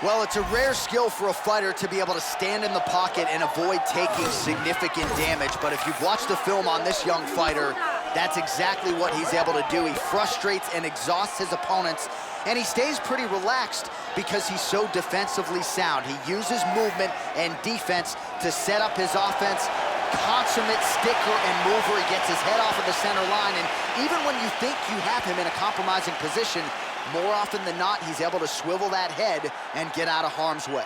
Well, it's a rare skill for a fighter to be able to stand in the pocket and avoid taking significant damage. But if you've watched the film on this young fighter, that's exactly what he's able to do. He frustrates and exhausts his opponents, and he stays pretty relaxed because he's so defensively sound. He uses movement and defense to set up his offense. Consummate sticker and mover. He gets his head off of the center line, and even when you think you have him in a compromising position, more often than not, he's able to swivel that head and get out of harm's way.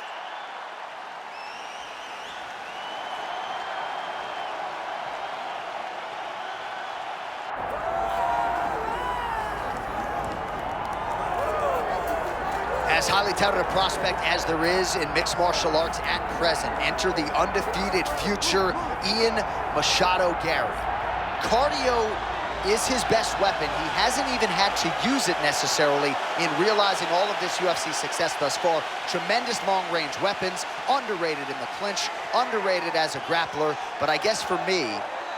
As highly touted a prospect as there is in mixed martial arts at present, enter the undefeated future Ian Machado Garry. Cardio is his best weapon. He hasn't even had to use it necessarily in realizing all of this UFC success thus far. Tremendous long-range weapons, underrated in the clinch, underrated as a grappler, but I guess for me,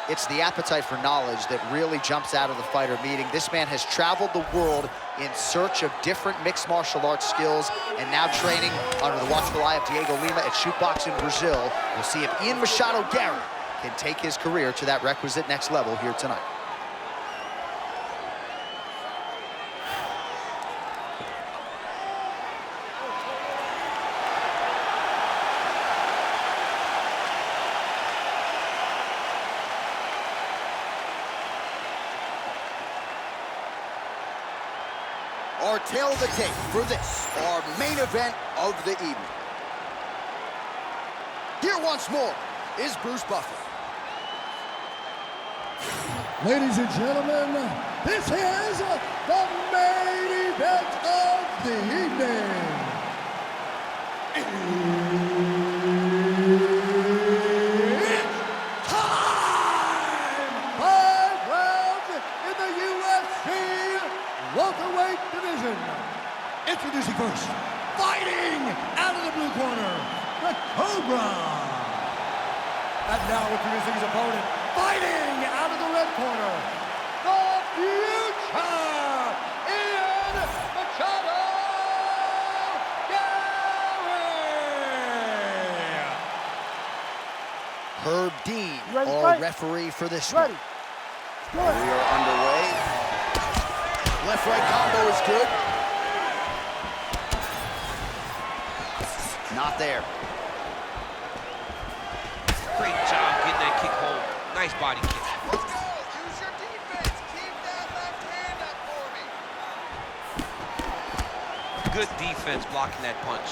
it's the appetite for knowledge that really jumps out of the fighter meeting. This man has traveled the world in search of different mixed martial arts skills and now training under the watchful eye of Diego Lima at Shootbox in Brazil. We'll see if Ian Machado Garry can take his career to that requisite next level here tonight. Our tail of the tape for this, our main event of the evening. Here once more is Bruce Buffer. Ladies and gentlemen, this is the main event of the evening. It's time! 5 rounds in the UFC welterweight division. Introducing first, fighting out of the blue corner, the Cobra. And now introducing his opponent, fighting out of the red corner, the future, Ian Machado Garry. Herb Dean, our referee for this one. We are underway. Left-right combo is good. Not there. Great job getting that kick home. Nice body kick. Let's go. Use your defense. Keep that left hand up for me. Good defense blocking that punch.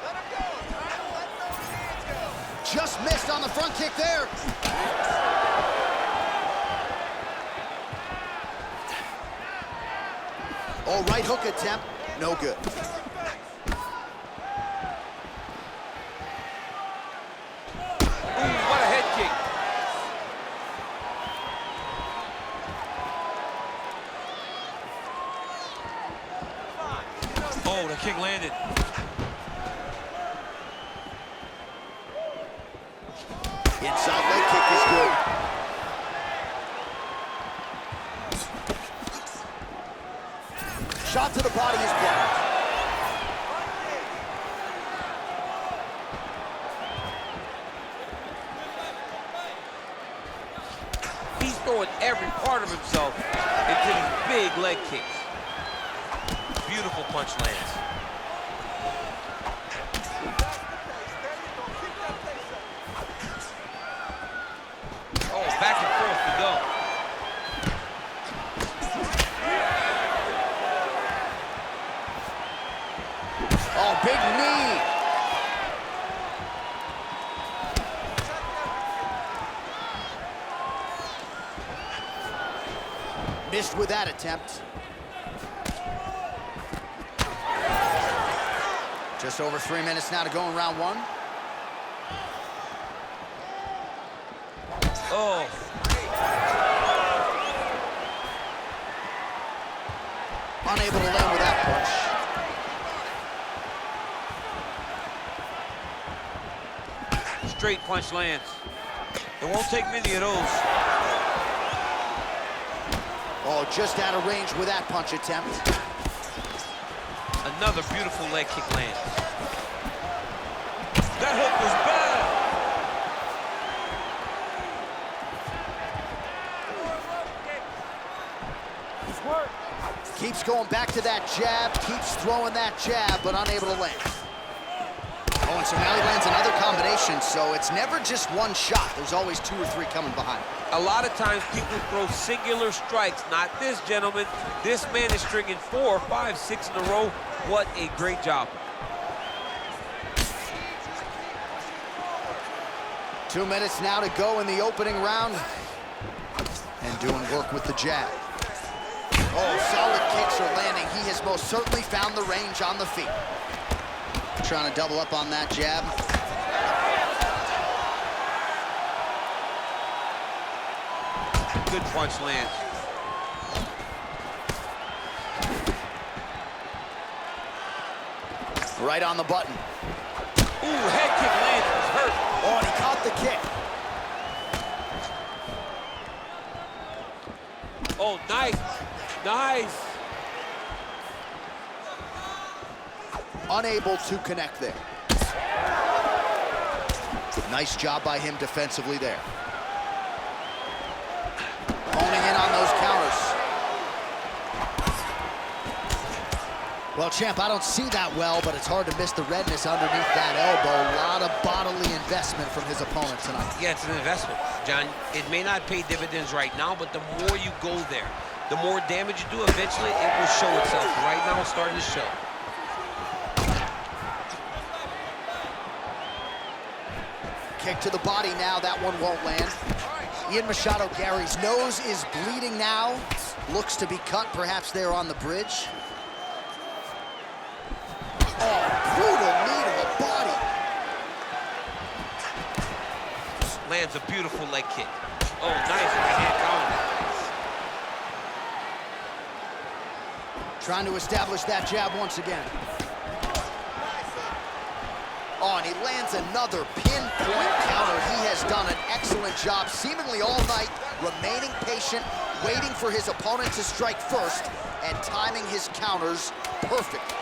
Let him go. Time to let those hands go. Just missed on the front kick there. Oh, right hook attempt, no good. Ooh, what a head kick. Oh, the kick landed. Inside leg kick is good. Shot to the body is blocked. He's throwing every part of himself into these big leg kicks. Beautiful punch lands. Oh, back and forth we go. Oh, big knee. Missed with that attempt. Just over 3 minutes now to go in round one. Oh. Unable to land with that punch. Straight punch lands. It won't take many of those. Oh, just out of range with that punch attempt. Another beautiful leg kick lands. That hook was bad. Keeps going back to that jab, keeps throwing that jab, but unable to land. Oh, and so now he lands another combination, so it's never just one shot. There's always 2 or 3 coming behind. A lot of times people throw singular strikes. Not this gentleman. This man is stringing 4, 5, 6 in a row. What a great job. 2 minutes now to go in the opening round. And doing work with the jab. Oh, solid kicks are landing. He has most certainly found the range on the feet. Trying to double up on that jab. Good punch lands. Right on the button. Ooh, head kick lands. It's hurt. Oh, and he caught the kick. Oh, nice. Nice. Unable to connect there. Nice job by him defensively there. Honing in on those counters. Well, champ, I don't see that well, but it's hard to miss the redness underneath that elbow. A lot of bodily investment from his opponent tonight. Yeah, it's an investment, John. It may not pay dividends right now, but the more you go there, the more damage you do, eventually it will show itself. Right now, it's starting to show. Kick to the body now, that one won't land. Ian Machado, Garry's nose is bleeding now. Looks to be cut, perhaps there on the bridge. Oh, brutal knee to the body. Lands a beautiful leg kick. Oh, nice right hand counter. Trying to establish that jab once again. Oh, and he lands another pinpoint counter. He has done an excellent job, seemingly all night, remaining patient, waiting for his opponent to strike first, and timing his counters perfect.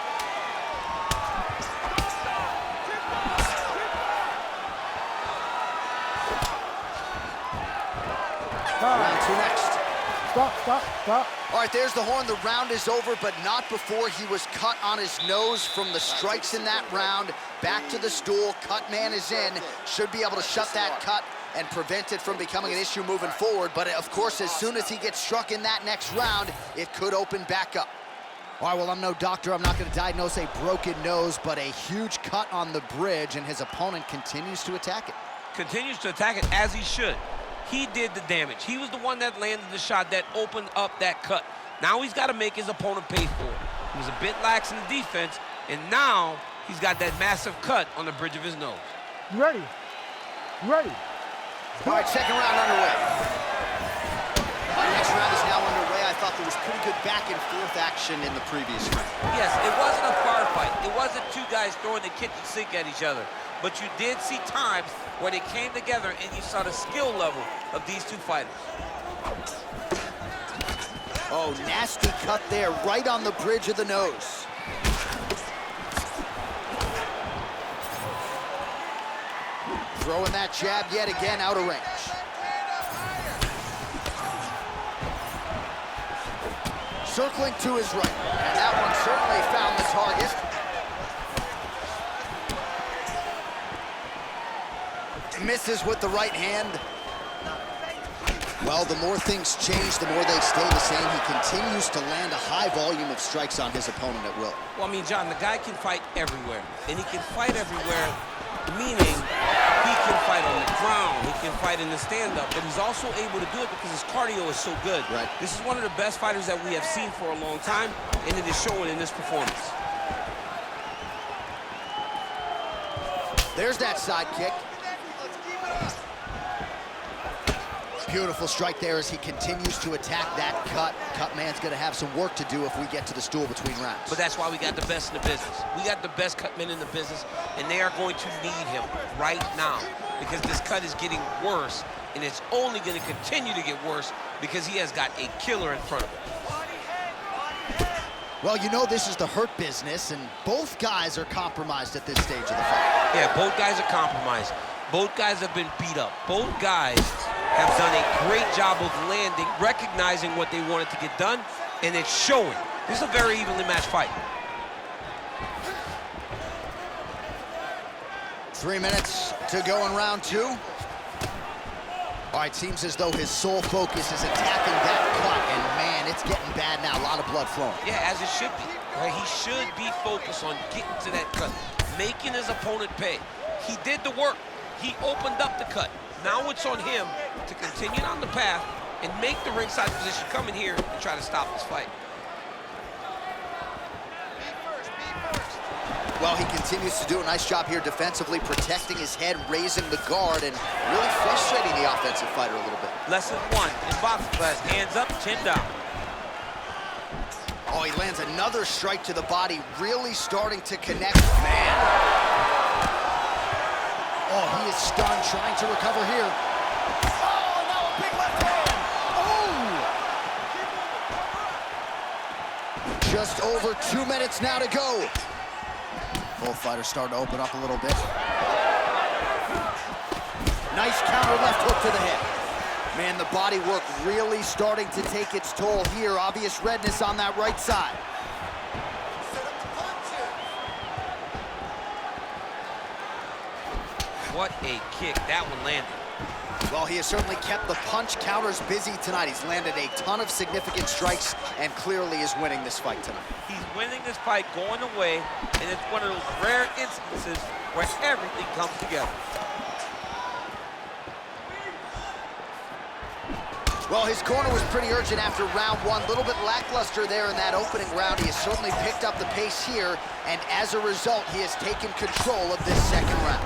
Round 2 next. Stop. All right, there's the horn. The round is over, but not before he was cut on his nose from the strikes in that round. Back to the stool. Cut man is in. Should be able to shut that cut and prevent it from becoming an issue moving forward. But, of course, as soon as he gets struck in that next round, it could open back up. All right, well, I'm no doctor. I'm not going to diagnose a broken nose, but a huge cut on the bridge, and his opponent continues to attack it. Continues to attack it as he should. He did the damage. He was the one that landed the shot that opened up that cut. Now he's got to make his opponent pay for it. He was a bit lax in the defense, and now he's got that massive cut on the bridge of his nose. You ready? All right, second round underway. Next round is now underway. I thought there was pretty good back and forth action in the previous round. Yes, it wasn't a firefight. It wasn't 2 guys throwing the kitchen sink at each other. But you did see times where they came together and you saw the skill level of these 2 fighters. Oh, nasty cut there, right on the bridge of the nose. Throwing that jab yet again out of range. Circling to his right, and that one certainly found the target. Misses with the right hand. Well, the more things change, the more they stay the same. He continues to land a high volume of strikes on his opponent at will. Well, I mean, John, the guy can fight everywhere. And he can fight everywhere, meaning he can fight on the ground, he can fight in the stand-up, but he's also able to do it because his cardio is so good. Right. This is one of the best fighters that we have seen for a long time, and it is showing in this performance. There's that side kick. Beautiful strike there as he continues to attack that cut. Cut man's gonna have some work to do if we get to the stool between rounds. But that's why we got the best in the business. We got the best cut men in the business, and they are going to need him right now because this cut is getting worse, and it's only going to continue to get worse because he has got a killer in front of him. Well, you know this is the hurt business, and both guys are compromised at this stage of the fight. Yeah, both guys are compromised. Both guys have been beat up. Both guys have done a great job of landing, recognizing what they wanted to get done, and it's showing. This is a very evenly matched fight. 3 minutes to go in round 2. All right, seems as though his sole focus is attacking that cut, and man, it's getting bad now. A lot of blood flowing. Yeah, as it should be. Right? He should be focused on getting to that cut, making his opponent pay. He did the work. He opened up the cut. Now it's on him to continue on the path and make the ringside position, come in here and try to stop this fight. Well, he continues to do a nice job here defensively, protecting his head, raising the guard, and really frustrating the offensive fighter a little bit. Lesson 1 in boxing class, hands up, chin down. Oh, he lands another strike to the body, really starting to connect. Man. Oh, he is stunned, trying to recover here. Oh, now a big left hand. Oh! Just over 2 minutes now to go. Both fighters starting to open up a little bit. Nice counter left hook to the head. Man, the body work really starting to take its toll here. Obvious redness on that right side. What a kick. That one landed. Well, he has certainly kept the punch counters busy tonight. He's landed a ton of significant strikes and clearly is winning this fight tonight. He's winning this fight going away, and it's one of those rare instances where everything comes together. Well, his corner was pretty urgent after round 1. A little bit lackluster there in that opening round. He has certainly picked up the pace here, and as a result, he has taken control of this second round.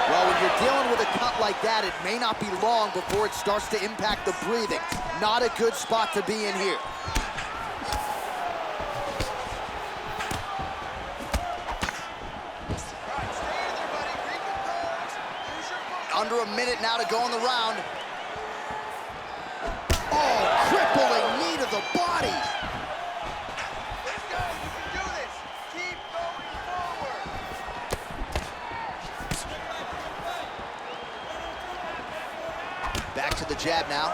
Well, when you're dealing with a cut like that, it may not be long before it starts to impact the breathing. Not a good spot to be in here. Under a minute now to go in the round. Oh, crippling knee to the body. Let's go, you can do this. Keep going forward. Back to the jab now.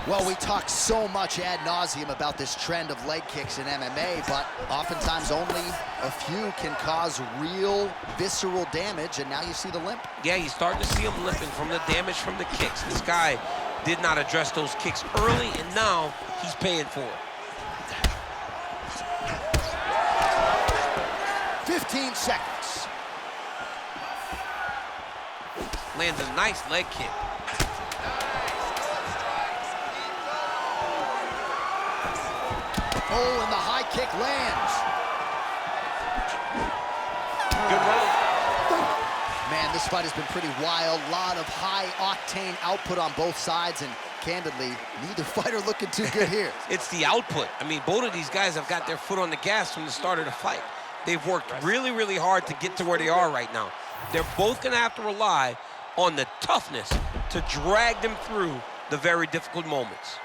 Well, we talk so much ad nauseum about this trend of leg kicks in MMA, but oftentimes only a few can cause real visceral damage, and now you see the limp. Yeah, you're starting to see him limping from the damage from the kicks. This guy did not address those kicks early, and now he's paying for it. 15 seconds. Lands a nice leg kick. Oh, and the high kick lands. Good round. Man, this fight has been pretty wild. A lot of high-octane output on both sides, and candidly, neither fighter looking too good here. It's the output. I mean, both of these guys have got their foot on the gas from the start of the fight. They've worked really, really hard to get to where they are right now. They're both going to have to rely on the toughness to drag them through the very difficult moments.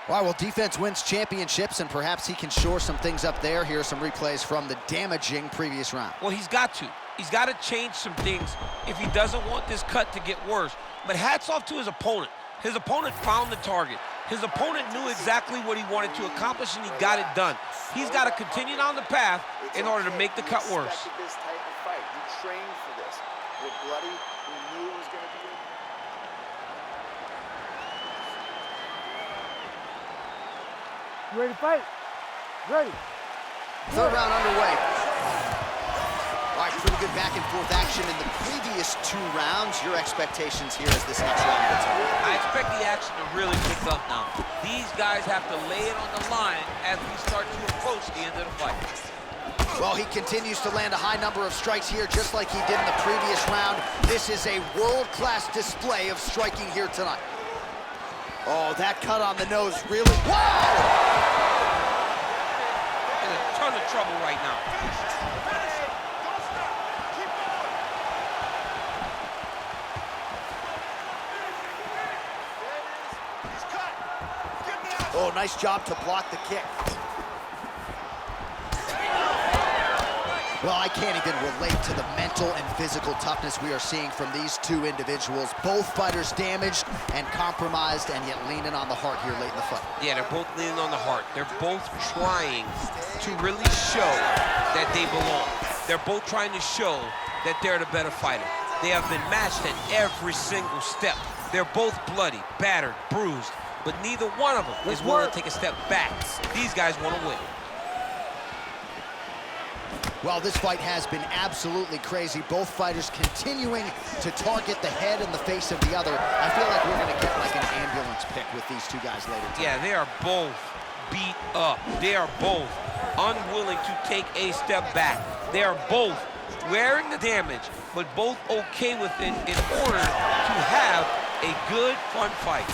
All right, well, defense wins championships, and perhaps he can shore some things up there. Here are some replays from the damaging previous round. Well, he's got to. He's got to change some things if he doesn't want this cut to get worse. But hats off to his opponent. His opponent found the target. His opponent knew exactly what he wanted to accomplish, and he got it done. He's got to continue down the path in order to make the cut worse. This type of fight. You trained for this. You're bloody. You knew it was going to be. You ready to fight? Ready. Third round underway. All right, pretty good back and forth action in the previous 2 rounds. Your expectations here as this next round gets on. I expect the action to really pick up now. These guys have to lay it on the line as we start to approach the end of the fight. Well, he continues to land a high number of strikes here, just like he did in the previous round. This is a world-class display of striking here tonight. Oh, that cut on the nose really... Wow! In a ton of trouble right now. Oh, nice job to block the kick. Well, I can't even relate to the mental and physical toughness we are seeing from these two individuals. Both fighters damaged and compromised, and yet leaning on the heart here late in the fight. Yeah, they're both leaning on the heart. They're both trying to really show that they belong. They're both trying to show that they're the better fighter. They have been matched at every single step. They're both bloody, battered, bruised, but neither one of them is willing to take a step back. These guys want to win. Well, this fight has been absolutely crazy. Both fighters continuing to target the head and the face of the other. I feel like we're going to get like an ambulance pick with these two guys later tonight. Yeah, they are both beat up. They are both unwilling to take a step back. They are both wearing the damage, but both okay with it in order to have a good, fun fight.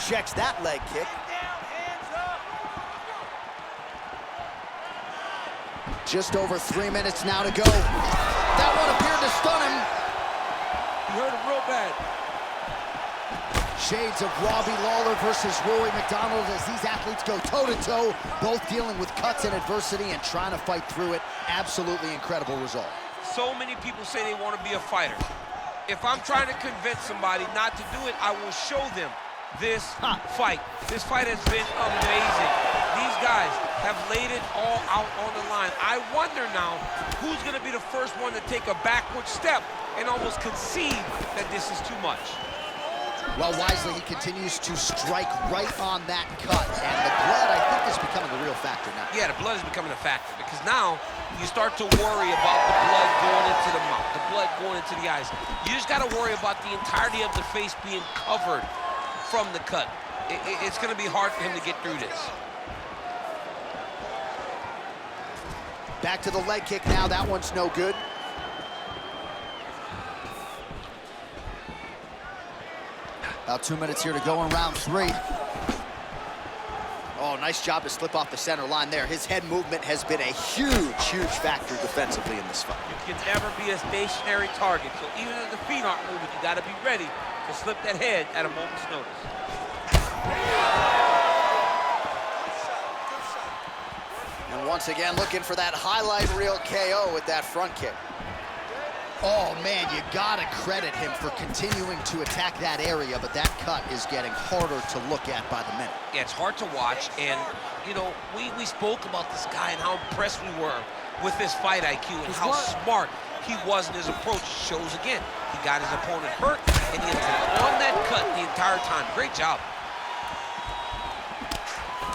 Checks that leg kick. Just over 3 minutes now to go. That one appeared to stun him. You hurt him real bad. Shades of Robbie Lawler versus Rory McDonald as these athletes go toe-to-toe, both dealing with cuts and adversity and trying to fight through it. Absolutely incredible result. So many people say they want to be a fighter. If I'm trying to convince somebody not to do it, I will show them this fight. This fight has been amazing. These guys have laid it all out on the line. I wonder now who's going to be the first one to take a backward step and almost concede that this is too much. Well, wisely, he continues to strike right on that cut, and the blood, I think, is becoming a real factor now. Yeah, the blood is becoming a factor because now you start to worry about the blood going into the mouth, the blood going into the eyes. You just got to worry about the entirety of the face being covered from the cut. It's going to be hard for him to get through this. Back to the leg kick now. That one's no good. About 2 minutes here to go in round 3. Oh, nice job to slip off the center line there. His head movement has been a huge, huge factor defensively in this fight. You can never be a stationary target, so even if the feet aren't moving, you got to be ready to slip that head at a moment's notice. And once again, looking for that highlight reel KO with that front kick. Oh, man, you got to credit him for continuing to attack that area, but that cut is getting harder to look at by the minute. Yeah, it's hard to watch, and, you know, we spoke about this guy and how impressed we were with his fight IQ and how smart he was in his approach. Shows again, he got his opponent hurt, and he was on that cut the entire time. Great job.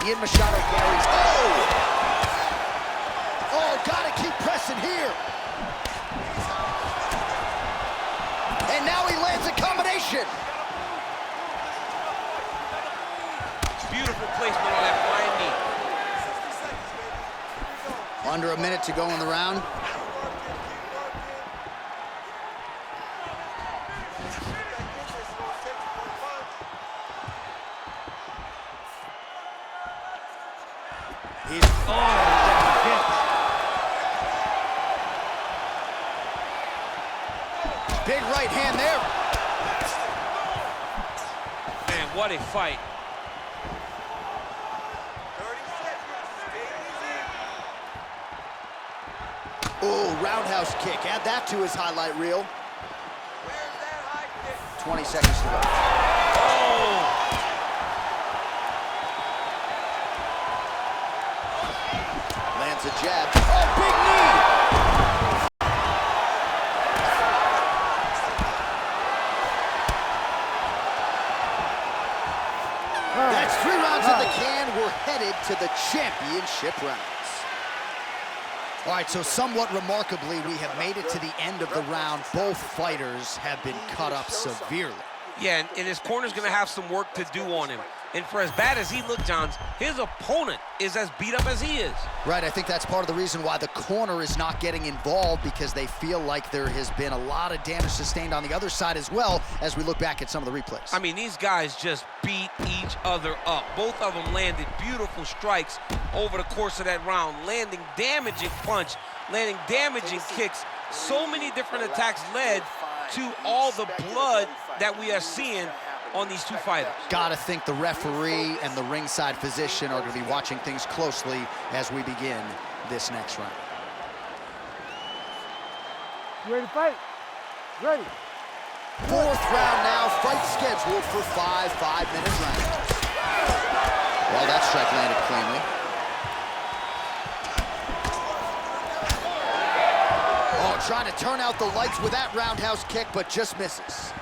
Ian Machado Garry's. Oh, got to keep pressing here. And now he lands a combination. Beautiful placement on that flying knee. Under a minute to go in the round. Big right hand there. Man, what a fight. 30 seconds. Stay easy. Oh, roundhouse kick. Add that to his highlight reel. Where's that high kick? 20 seconds to go. Oh! Lands a jab. Oh, big knee! That's 3 rounds in the can. We're headed to the championship rounds. All right, so somewhat remarkably, we have made it to the end of the round. Both fighters have been cut up severely. Yeah, and his corner's going to have some work to do on him. And for as bad as he looked, Johns, his opponent is as beat up as he is. Right, I think that's part of the reason why the corner is not getting involved, because they feel like there has been a lot of damage sustained on the other side as well as we look back at some of the replays. I mean, these guys just beat each other up. Both of them landed beautiful strikes over the course of that round, landing damaging punch, landing damaging kicks. So many different attacks led to all the blood that we are seeing on these two fighters. Gotta think the referee and the ringside physician are gonna be watching things closely as we begin this next round. You ready to fight? Ready. Fourth round now, fight scheduled for 5 5-minute rounds. Well, that strike landed cleanly. Oh, trying to turn out the lights with that roundhouse kick, but just misses.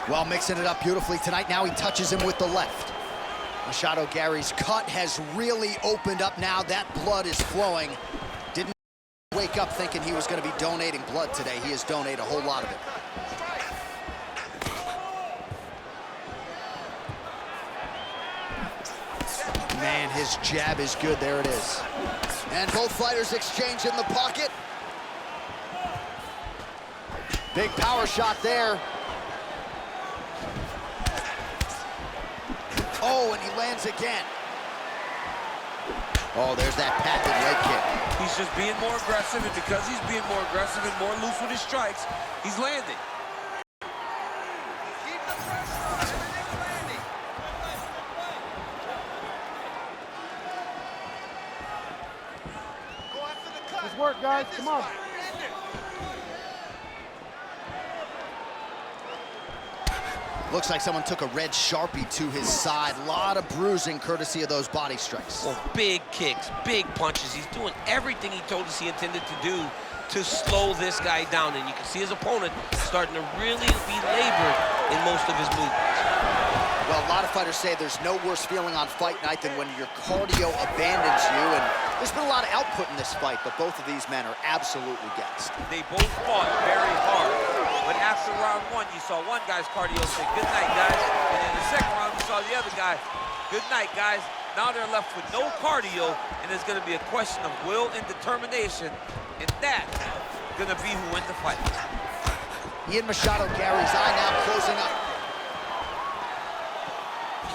Well, mixing it up beautifully tonight. Now he touches him with the left. Machado Garry's cut has really opened up now. That blood is flowing. Didn't wake up thinking he was going to be donating blood today. He has donated a whole lot of it. Man, his jab is good. There it is. And both fighters exchange in the pocket. Big power shot there. Oh, and he lands again. Oh, there's that patented leg kick. He's just being more aggressive, and because he's being more aggressive and more loose with his strikes, he's landing. Keep the pressure on. Everything's landing. Go after the cut. Let's work, guys. End this Come on. fight. End it. Looks like someone took a red Sharpie to his side. A lot of bruising courtesy of those body strikes. Well, big kicks, big punches. He's doing everything he told us he intended to do to slow this guy down. And you can see his opponent starting to really be labored in most of his movements. Well, a lot of fighters say there's no worse feeling on fight night than when your cardio abandons you. And there's been a lot of output in this fight, but both of these men are absolutely gassed. They both fought very hard. But after round one, you saw one guy's cardio say, "Good night, guys." And in the second round, you saw the other guy, "Good night, guys." Now they're left with no cardio, and it's going to be a question of will and determination. And that's going to be who wins the fight. Ian Machado Garry's eye now closing up.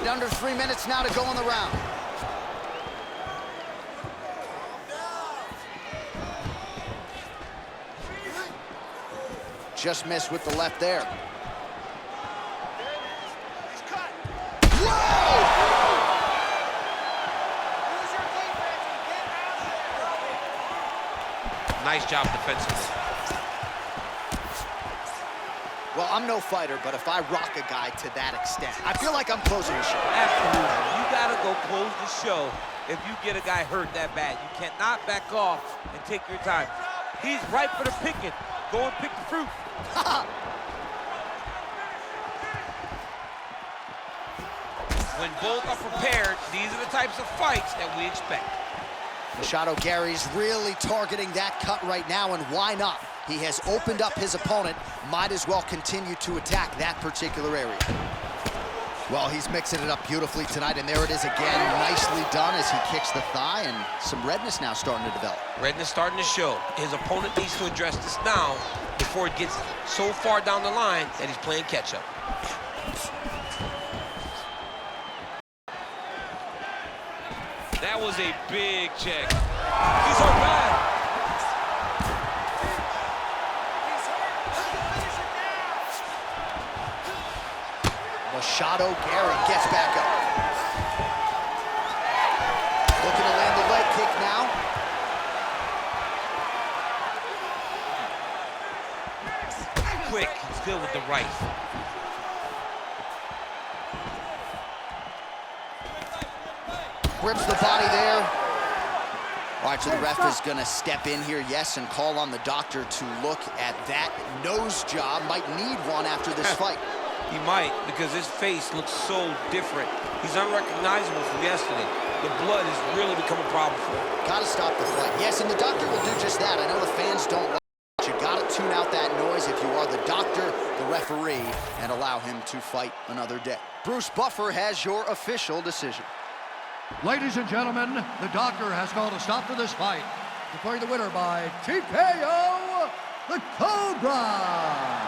Under 3 minutes now to go in the round. Just missed with the left there. He's cut. Whoa! Use your defense and get out of there. Nice job defensively. Well, I'm no fighter, but if I rock a guy to that extent, I feel like I'm closing the show. Absolutely. You got to go close the show if you get a guy hurt that bad. You cannot back off and take your time. He's ripe for the picking. Go and pick the fruit. When both are prepared, these are the types of fights that we expect. Machado Garry's really targeting that cut right now, and why not? He has opened up his opponent, might as well continue to attack that particular area. Well, he's mixing it up beautifully tonight, and there it is again, nicely done as he kicks the thigh, and some redness now starting to develop. Redness starting to show. His opponent needs to address this now before it gets so far down the line that he's playing catch-up. That was a big check. He's hurt bad. He's hurt. Finish it now. Machado Garry gets back up. Looking to land the leg kick now. Quick, he's good with the right. Grips the body there. All right, so the ref is gonna step in here, yes, and call on the doctor to look at that nose job. Might need one after this fight. He might, because his face looks so different. He's unrecognizable from yesterday. The blood has really become a problem for him. Gotta stop the fight. Yes, and the doctor will do just that. I know the fans don't like it. You gotta tune out that noise if you are the doctor, the referee, and allow him to fight another day. Bruce Buffer has your official decision. Ladies and gentlemen, the doctor has called a stop to this fight. Declaring the winner by TKO, the Cobra.